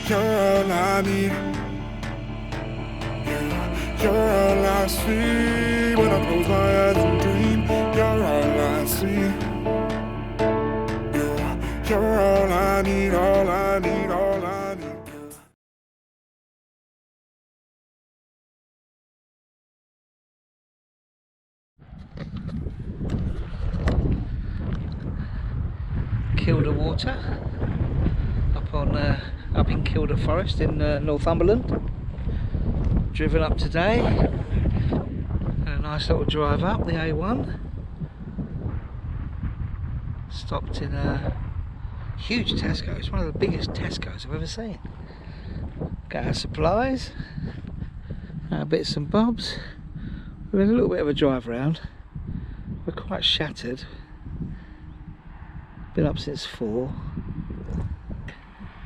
You're all I need. You're all I see when I close my eyes and dream. You're all I see. You're all I need, all I need, all I need. Kielder Water, up in Kielder Forest in Northumberland. Driven up today, and a nice little drive up the A1. Stopped in a huge Tesco. It's one of the biggest Tesco's I've ever seen. Got our supplies, our bits and bobs. We've had a little bit of a drive round. We're quite shattered. Been up since 4.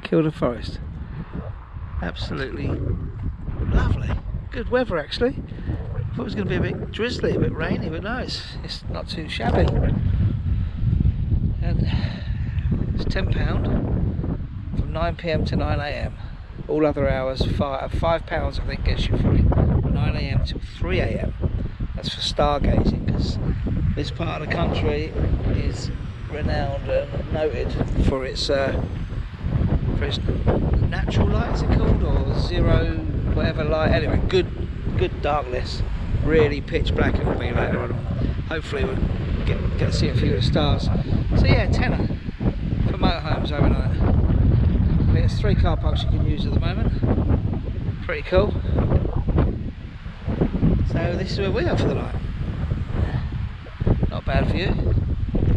Kielder Forest. Absolutely lovely. Good weather actually. I thought it was going to be a bit drizzly, a bit rainy, but no, it's not too shabby. And it's £10 from 9 PM to 9 AM. All other hours, £5 I think gets you free. 9 AM till 3 AM. That's for stargazing, because this part of the country is renowned and noted for its natural light, is it called, or zero whatever light. Anyway, good darkness, really pitch black it will be later on. Hopefully we'll get to see a few of the stars. So yeah, tenner for motorhomes overnight. I think there's 3 car parks you can use at the moment. Pretty cool. So this is where we are for the night. Not bad view.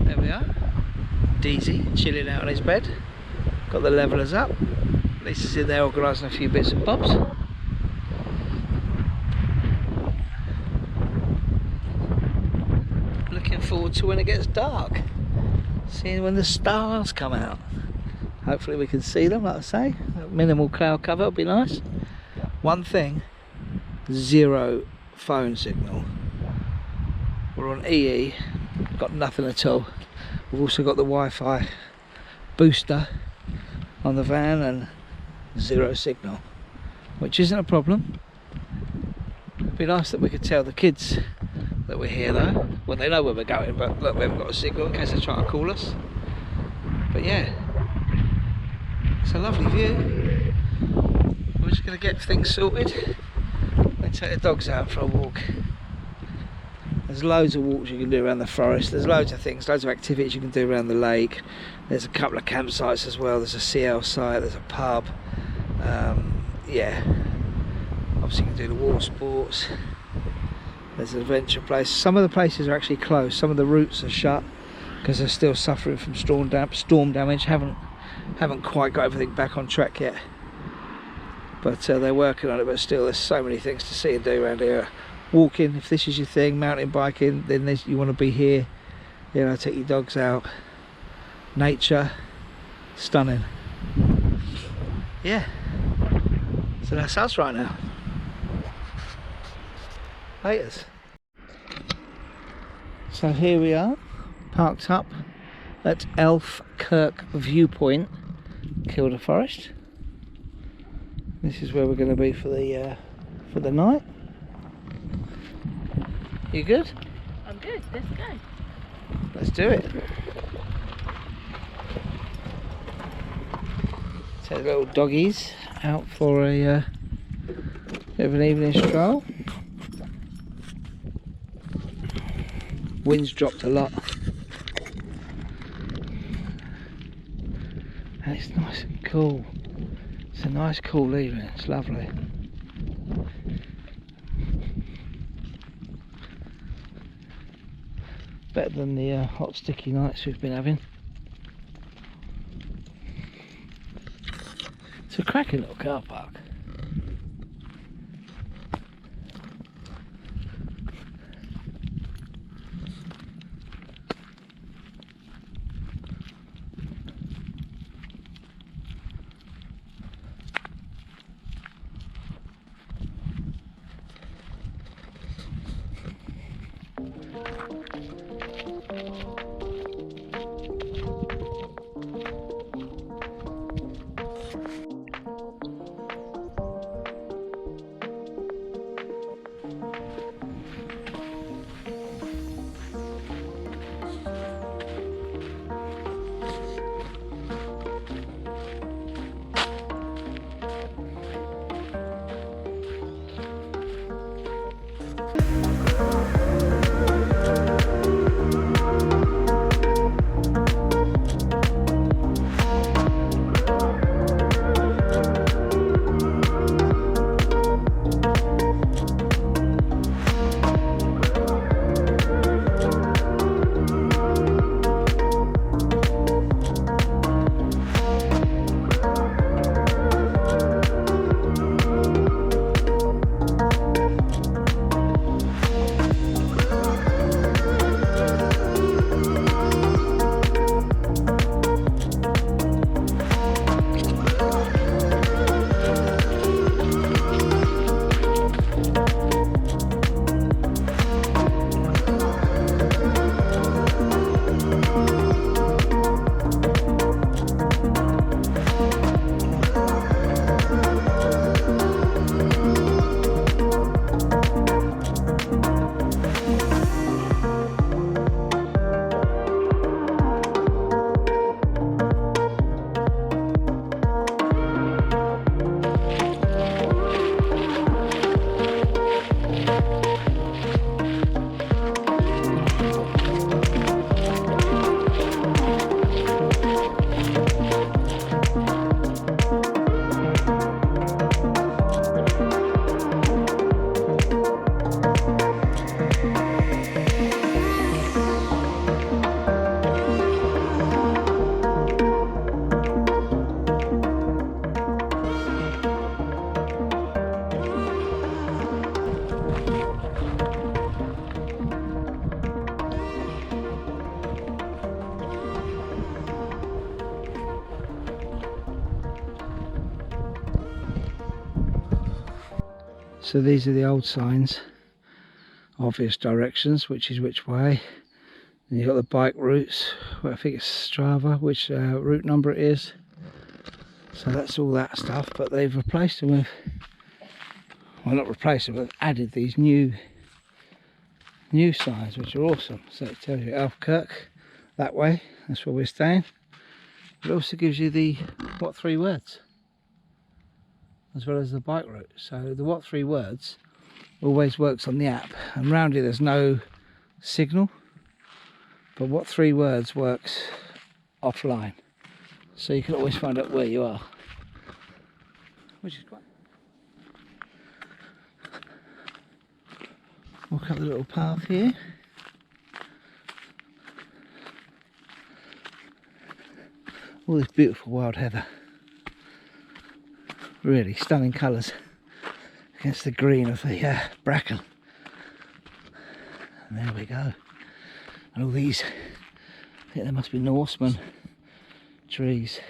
There we are. Deezy chilling out on his bed. Got the levelers up. Lisa's in there organising a few bits and bobs. Looking forward to when it gets dark. Seeing when the stars come out. Hopefully we can see them, like I say. Minimal cloud cover would be nice. One thing, 0 phone signal. We're on EE, got nothing at all. We've also got the Wi-Fi booster on the van and 0 signal, which isn't a problem. It'd be nice that we could tell the kids that we're here though. Well, they know where we're going, but look, we haven't got a signal in case they try to call us. But yeah, it's a lovely view. We're just going to get things sorted and take the dogs out for a walk. There's loads of walks you can do around the forest. There's loads of things, loads of activities you can do around the lake. There's a couple of campsites as well. There's a CL site, there's a pub. Yeah, obviously you can do the water sports. There's an adventure place. Some of the places are actually closed. Some of the routes are shut because they're still suffering from storm damage. Haven't quite got everything back on track yet. But they're working on it. But still, there's so many things to see and do around here. Walking, if this is your thing, mountain biking, then you want to be here. You know, take your dogs out. Nature, stunning. Yeah. So that's us right now. Laters. So here we are, parked up at Elfkirk Viewpoint, Kielder Forest. This is where we're going to be for the night. You good? I'm good, let's go. Let's do it. Take the little doggies out for a bit of an evening stroll. Wind's dropped a lot. And it's nice and cool. It's a nice cool evening, it's lovely. Better than the hot sticky nights we've been having. It's a cracking little car park. So these are the old signs, obvious directions, which is which way. And you've got the bike routes, well, I think it's Strava, which route number it is. So that's all that stuff, but they've replaced them with, well, not replaced them, but added these new signs, which are awesome. So it tells you Alfkirk that way, that's where we're staying. It also gives you the what 3 words, as well as the bike route. So the what 3 words always works on the app, and round here there's no signal, but what 3 words works offline, so you can always find out where you are, which is quite. Walk up the little path here. All this beautiful wild heather, really stunning colours against the green of the bracken. And there we go. And all these, I think there must be Norseman trees,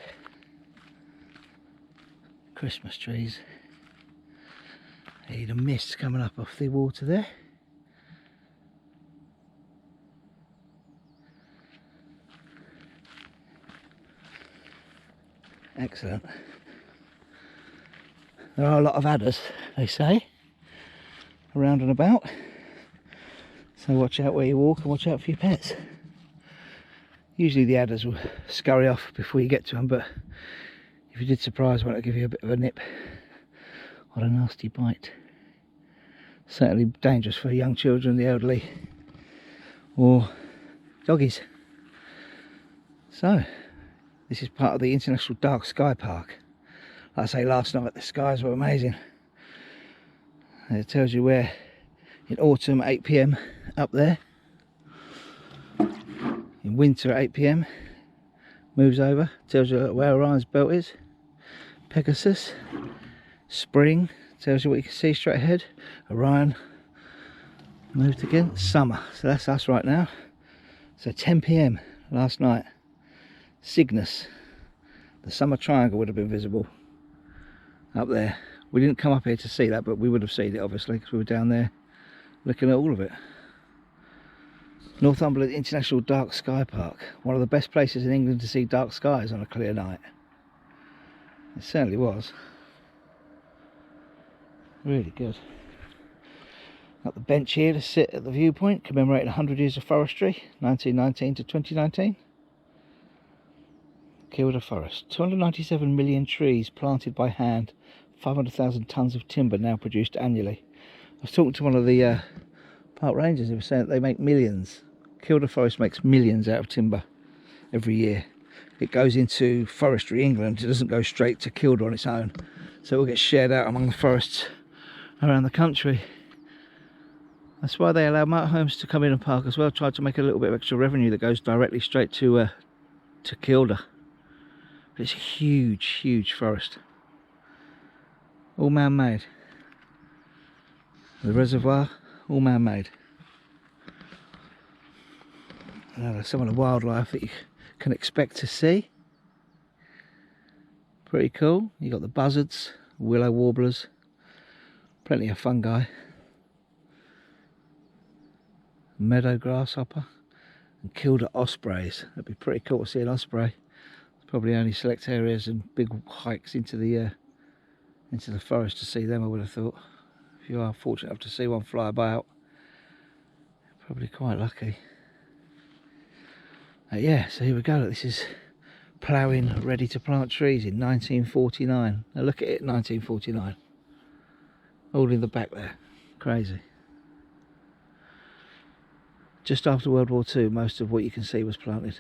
Christmas trees. The mist coming up off the water there. Excellent. There are a lot of adders, they say, around and about, so watch out where you walk and watch out for your pets. Usually the adders will scurry off before you get to them, but if you did surprise one, it'll give you a bit of a nip or a nasty bite. Certainly dangerous for young children, the elderly, or doggies. So this is part of the International Dark Sky Park. Like I say, last night the skies were amazing. And it tells you where in autumn 8 PM up there, in winter 8 PM moves over, tells you where Orion's belt is, Pegasus, spring tells you what you can see straight ahead, Orion moved again, summer, so that's us right now. So 10 PM last night, Cygnus, the summer triangle would have been visible up there. We didn't come up here to see that, but we would have seen it obviously because we were down there looking at all of it. Northumberland International Dark Sky Park, one of the best places in England to see dark skies on a clear night. It certainly was. Really good. Got the bench here to sit at the viewpoint, commemorating 100 years of forestry, 1919 to 2019. Kielder Forest. 297 million trees planted by hand. 500,000 tonnes of timber now produced annually. I was talking to one of the park rangers. He was saying that they make millions. Kielder Forest makes millions out of timber every year. It goes into Forestry England. It doesn't go straight to Kielder on its own. So it will get shared out among the forests around the country. That's why they allow motorhomes to come in and park as well. Try to make a little bit of extra revenue that goes directly straight to Kielder. But it's a huge, huge forest. All man-made. The reservoir, all man-made. Some of the wildlife that you can expect to see. Pretty cool. You got the buzzards, willow warblers, plenty of fungi, meadow grasshopper, and Kielder ospreys. That'd be pretty cool to see an osprey. Probably only select areas and big hikes into the forest to see them, I would have thought. If you are fortunate enough to see one fly about, you're probably quite lucky. Yeah, so here we go. Look, this is ploughing ready to plant trees in 1949. Now look at it, 1949. All in the back there. Crazy. Just after World War II, most of what you can see was planted,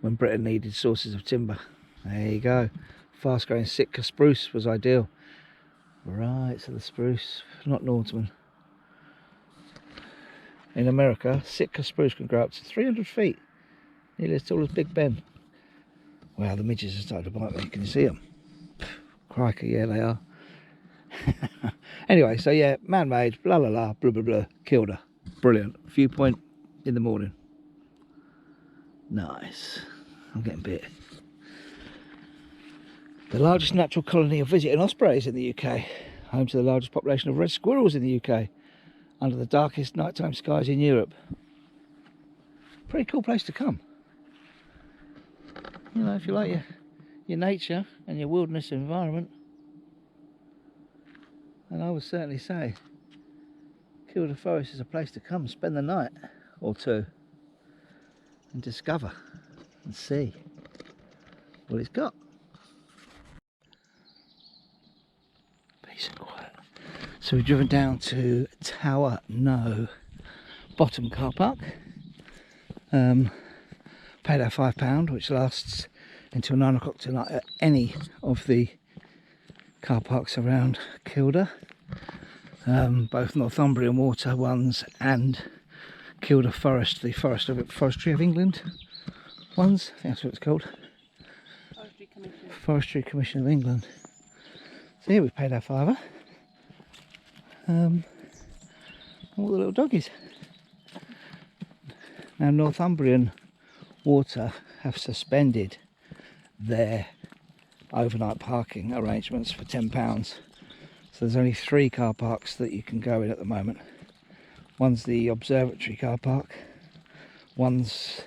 when Britain needed sources of timber. There you go. Fast growing Sitka spruce was ideal. Right, so the spruce, not Norseman. In America, Sitka spruce can grow up to 300 feet. Nearly as tall as Big Ben. Wow, the midges are starting to bite me. Can you see them? Crikey, yeah, they are. Anyway, so yeah, man-made, blah, blah, blah, blah, blah, blah, Kielder. Brilliant. Viewpoint in the morning. Nice. I'm getting bit. The largest natural colony of visiting ospreys in the UK. Home to the largest population of red squirrels in the UK. Under the darkest nighttime skies in Europe. Pretty cool place to come. You know, if you like your nature and your wilderness environment. And I would certainly say Kielder Forest is a place to come, spend the night or two and discover and see what it's got. Peace and quiet. So we've driven down to Tower No Bottom car park. Paid our £5, which lasts until 9 o'clock tonight at any of the car parks around Kielder. Both Northumbrian water ones and Kielder Forest, the Forestry of England ones. I think that's what it's called. Forestry Commission of England. So here we paid our £5. All the little doggies. Now Northumbrian water have suspended their overnight parking arrangements for £10. So there's only 3 car parks that you can go in at the moment. One's the Observatory car park, one's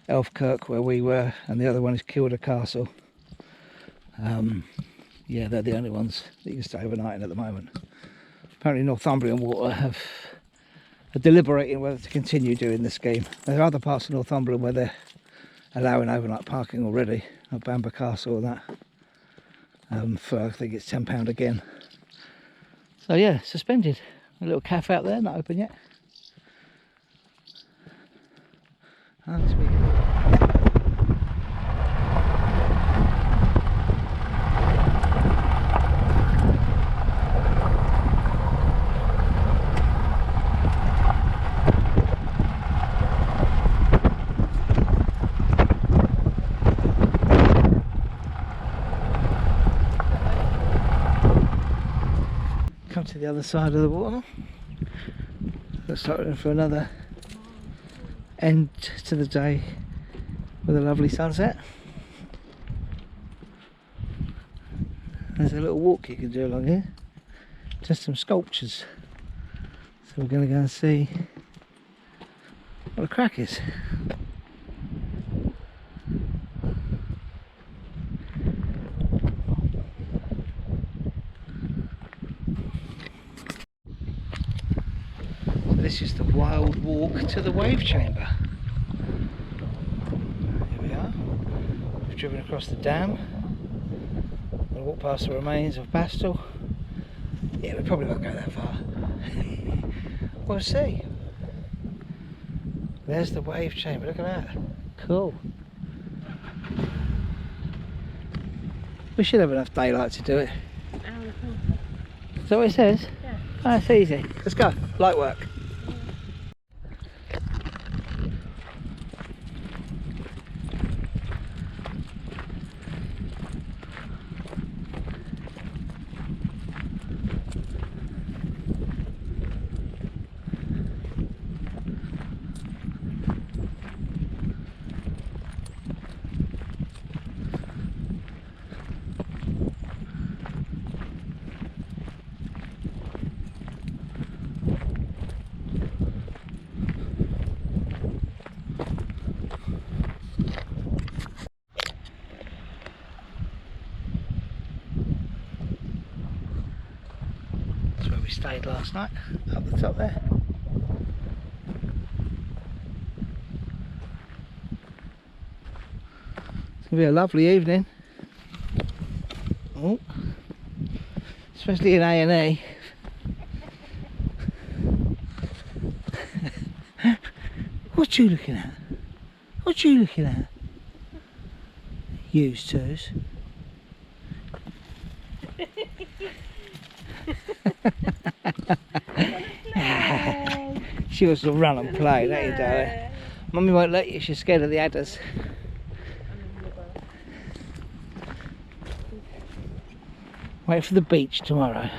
Elfkirk where we were, and the other one is Kielder Castle. Yeah, they're the only ones that you can stay overnight in at the moment. Apparently Northumbrian water are deliberating whether to continue doing this scheme. There are other parts of Northumberland where they're allowing overnight parking already, at Bamber Castle and that, for I think it's £10 again. So yeah, suspended. A little cafe out there, not open yet. Oh, this weekend. Come to the other side of the water. Looks like we're in for another end to the day with a lovely sunset. There's a little walk you can do along here. Just some sculptures. So we're going to go and see what the crack is. This is the wild walk to the wave chamber. Here we are. We've driven across the dam. We'll walk past the remains of Bastel. Yeah, we probably won't go that far. We'll see. There's the wave chamber, look at that. Cool. We should have enough daylight to do it. Is that what it says? Yeah. Oh, that's easy. Let's go. Light work. That's where we stayed last night, up the top there. It's going to be a lovely evening. Oh, especially in A&E. What you looking at? What you looking at? Used twos. She wants to run and play, don't you, darling? Mummy won't let you, she's scared of the adders. Wait for the beach tomorrow.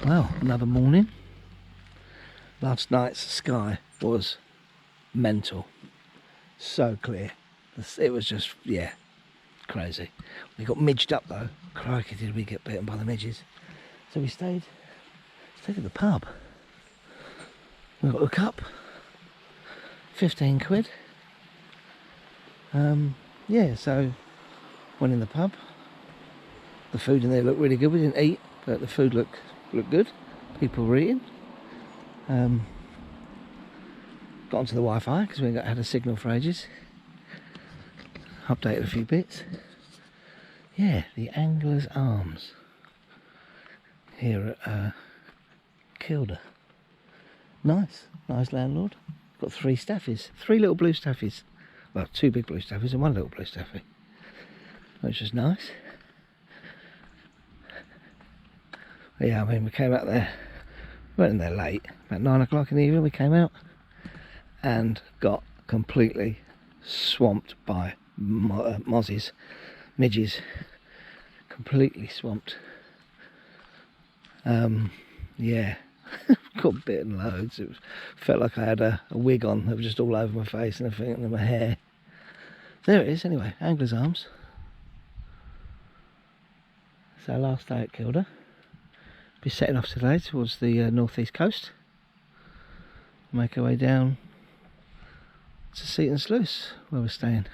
Well, another morning. Last night's sky was mental. So clear. It was just, yeah, crazy. We got midged up though. Crikey, did we get bitten by the midges. So we stayed at the pub. We got a cup. 15 quid. Yeah, so went in the pub. The food in there looked really good. We didn't eat, but the food looked good. People were eating. Got onto the Wi-Fi because we had a signal for ages. Updated a few bits. Yeah, the Angler's Arms here at Kielder. Nice landlord. Got 3 staffies, 3 little blue staffies. Well, 2 big blue staffies and 1 little blue staffy, which is nice. But yeah, I mean, we came out there, went in there late, about 9 o'clock in the evening we came out, and got completely swamped by mozzies, midges, completely swamped. Yeah, got bitten loads. It felt like I had a wig on that was just all over my face and everything, and my hair. There it is anyway, Angler's Arms. It's our last day at Kielder. Be setting off today towards the northeast coast. Make our way down to Seaton Sluice where we're staying.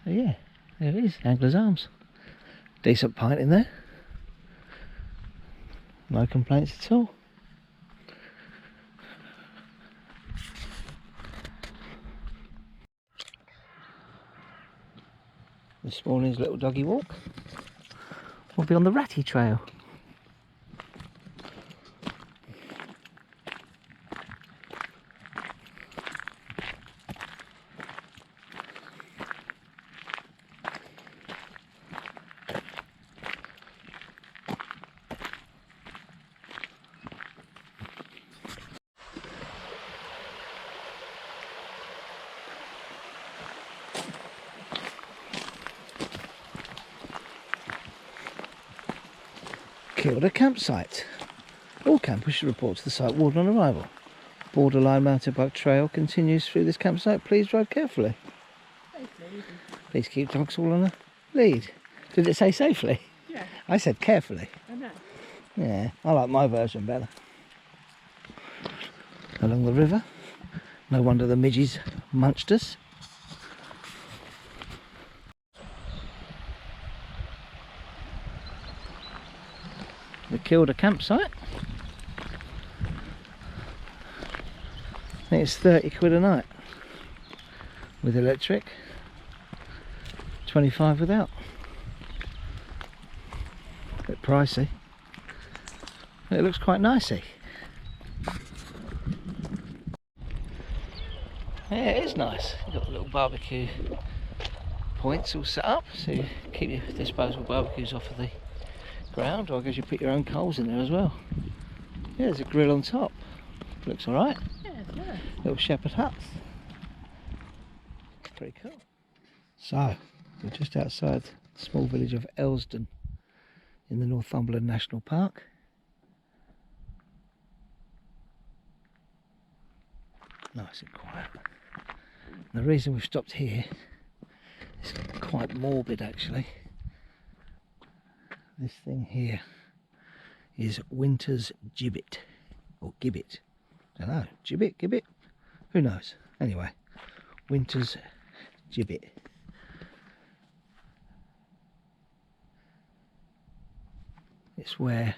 So yeah, there it is, Angler's Arms. Decent pint in there. No complaints at all. This morning's little doggy walk will be on the Ratty Trail. Kielder campsite. All campers should report to the site warden on arrival. Borderline mountain bike trail continues through this campsite. Please drive carefully. Safely. Please keep dogs all on a lead. Did it say safely? Yeah. I said carefully. I know. Yeah, I like my version better. Along the river. No wonder the midges munched us. The Kielder campsite. I think it's 30 quid a night with electric, 25 without. A bit pricey. It looks quite nicey. Yeah, it is nice. You've got the little barbecue points all set up, so you keep your disposable barbecues off of the ground, or I guess you put your own coals in there as well. Yeah, there's a grill on top. Looks alright. Yeah, it's nice. Little shepherd huts. Pretty cool. So, we're just outside the small village of Elsden in the Northumberland National Park. Nice and quiet. And the reason we've stopped here is quite morbid actually. This thing here is Winter's gibbet, or gibbet. I don't know, gibbet? Who knows? Anyway, Winter's gibbet. It's where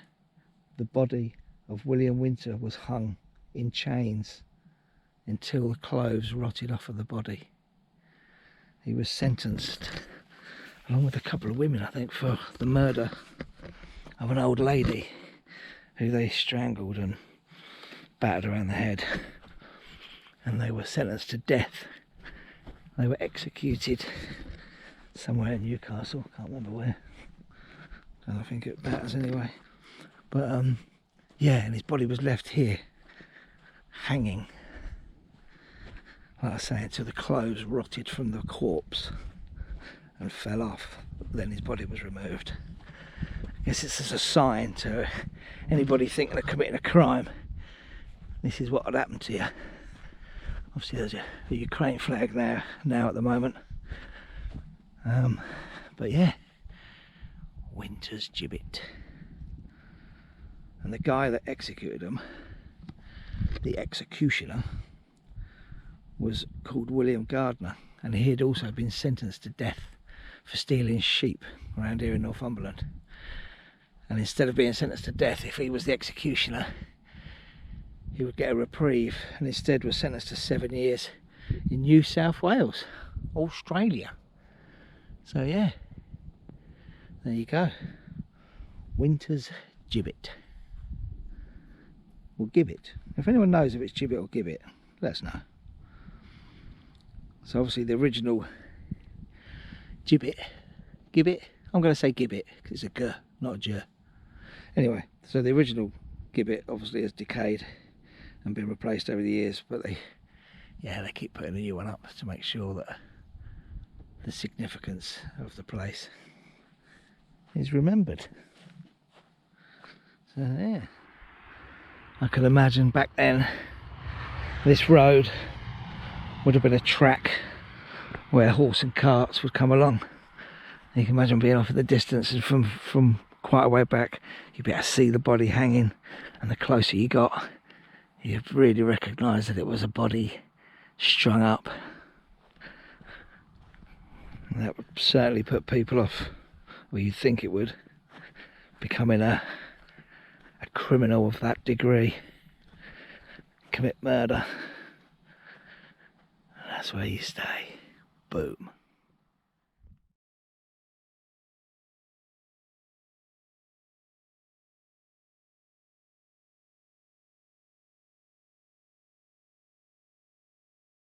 the body of William Winter was hung in chains until the clothes rotted off of the body. He was sentenced, along with a couple of women, I think, for the murder of an old lady who they strangled and battered around the head, and they were sentenced to death. They were executed somewhere in Newcastle, can't remember where. I don't think it matters anyway. But yeah, and his body was left here hanging, like I say, until the clothes rotted from the corpse and fell off. Then his body was removed. I guess it's as a sign to anybody thinking of committing a crime, this is what would happen to you. Obviously there's a Ukraine flag now at the moment. But yeah, Winter's gibbet. And the guy that executed him, the executioner, was called William Gardner, and he had also been sentenced to death for stealing sheep around here in Northumberland. And instead of being sentenced to death, if he was the executioner, he would get a reprieve, and instead was sentenced to 7 years in New South Wales, Australia. So yeah, there you go. Winter's gibbet. Or gibbet. If anyone knows if it's gibbet or gibbet, let us know. So obviously the original gibbet, I'm going to say gibbet because it's a g, not a j. Anyway, so the original gibbet obviously has decayed and been replaced over the years, but they keep putting a new one up to make sure that the significance of the place is remembered. So yeah, I can imagine back then this road would have been a track where horse and carts would come along. You can imagine being off at the distance, and from quite a way back you'd be able to see the body hanging, and the closer you got you'd really recognise that it was a body strung up. And that would certainly put people off, or you'd think it would, becoming a criminal of that degree, commit murder. And that's where you stay. Boom.